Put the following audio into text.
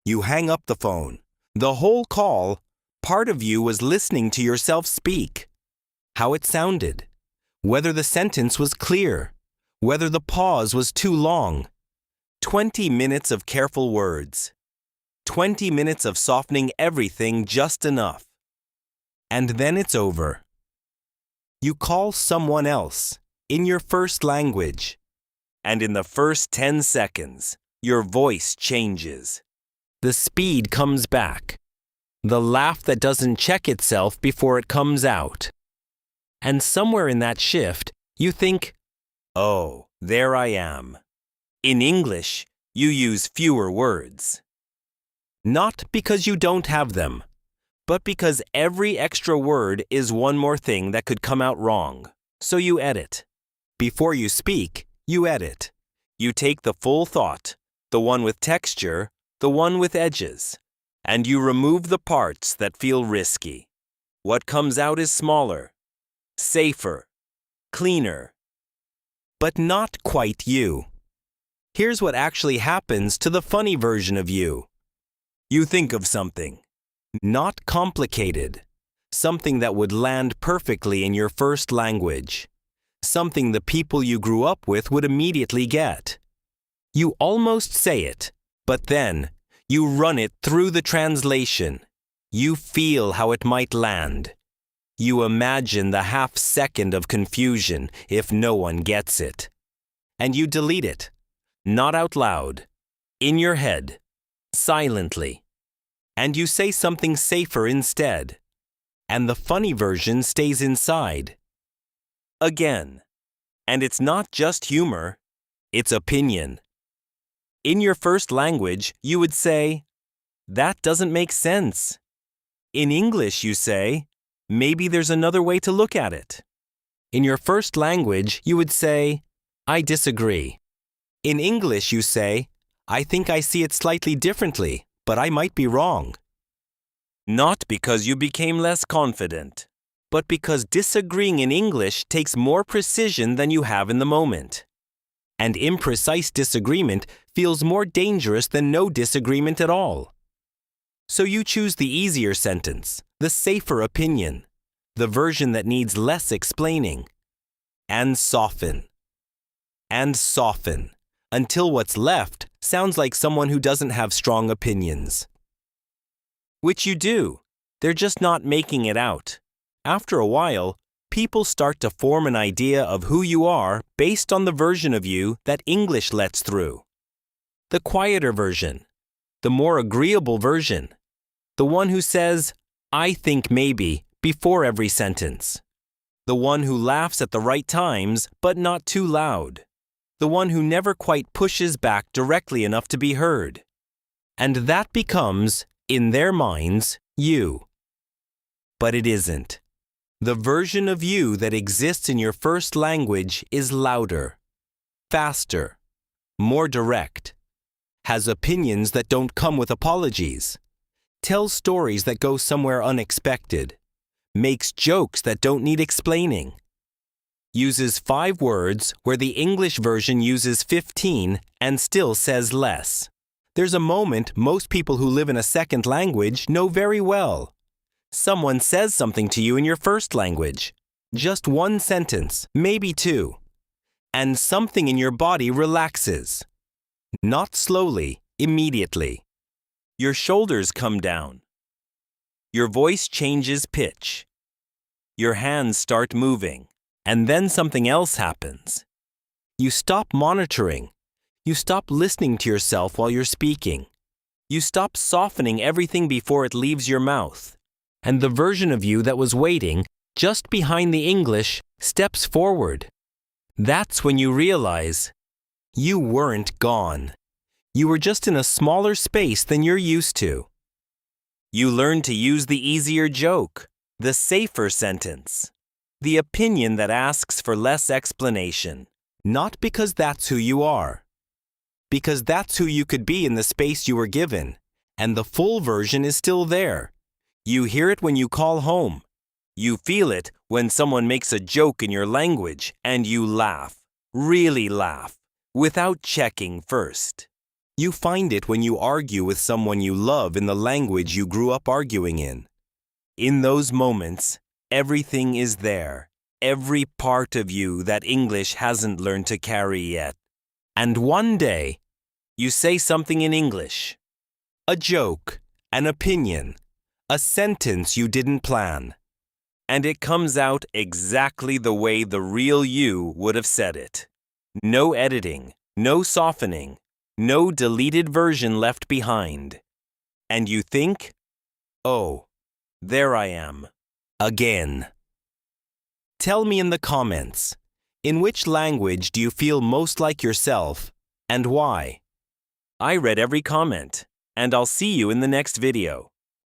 You hang up the phone. The whole call, part of you was listening to yourself speak. How it sounded. Whether the sentence was clear. Whether the pause was too long. 20 minutes of careful words. 20 minutes of softening everything just enough. And then it's over. You call someone else in your first language. And in the first 10 seconds, your voice changes. The speed comes back. The laugh that doesn't check itself before it comes out. And somewhere in that shift, you think, oh, there I am. In English, you use fewer words. Not because you don't have them, but because every extra word is one more thing that could come out wrong. So you edit. Before you speak, you edit. You take the full thought, the one with texture, the one with edges, and you remove the parts that feel risky. What comes out is smaller, safer, cleaner, but not quite you. Here's what actually happens to the funny version of you. You think of something, not complicated, something that would land perfectly in your first language, something the people you grew up with would immediately get. You almost say it, but then you run it through the translation. You feel how it might land. You imagine the half second of confusion if no one gets it. And you delete it, not out loud, in your head, silently. And you say something safer instead. And the funny version stays inside. Again. And it's not just humor, it's opinion. In your first language, you would say, that doesn't make sense. In English, you say, maybe there's another way to look at it. In your first language, you would say, I disagree. In English, you say, I think I see it slightly differently, but I might be wrong. Not because you became less confident, but because disagreeing in English takes more precision than you have in the moment. And imprecise disagreement feels more dangerous than no disagreement at all. So you choose the easier sentence, the safer opinion, the version that needs less explaining. And soften. And soften, until what's left sounds like someone who doesn't have strong opinions. Which you do. They're just not making it out. After a while, people start to form an idea of who you are based on the version of you that English lets through. The quieter version, the more agreeable version, the one who says, I think maybe, before every sentence, the one who laughs at the right times but not too loud, the one who never quite pushes back directly enough to be heard. And that becomes, in their minds, you. But it isn't. The version of you that exists in your first language is louder, faster, more direct, has opinions that don't come with apologies, tells stories that go somewhere unexpected, makes jokes that don't need explaining, uses 5 words where the English version uses 15 and still says less. There's a moment most people who live in a second language know very well. Someone says something to you in your first language. Just one sentence, maybe 2. And something in your body relaxes. Not slowly, immediately. Your shoulders come down. Your voice changes pitch. Your hands start moving. And then something else happens. You stop monitoring. You stop listening to yourself while you're speaking. You stop softening everything before it leaves your mouth. And the version of you that was waiting, just behind the English, steps forward. That's when you realize you weren't gone. You were just in a smaller space than you're used to. You learn to use the easier joke, the safer sentence, the opinion that asks for less explanation, not because that's who you are, because that's who you could be in the space you were given, and the full version is still there. You hear it when you call home. You feel it when someone makes a joke in your language and you laugh, really laugh, without checking first. You find it when you argue with someone you love in the language you grew up arguing in. In those moments, everything is there, every part of you that English hasn't learned to carry yet. And one day, you say something in English. A joke, an opinion, a sentence you didn't plan. And it comes out exactly the way the real you would have said it. No editing, no softening, no deleted version left behind. And you think, oh, there I am, again. Tell me in the comments, in which language do you feel most like yourself and why? I read every comment, and I'll see you in the next video.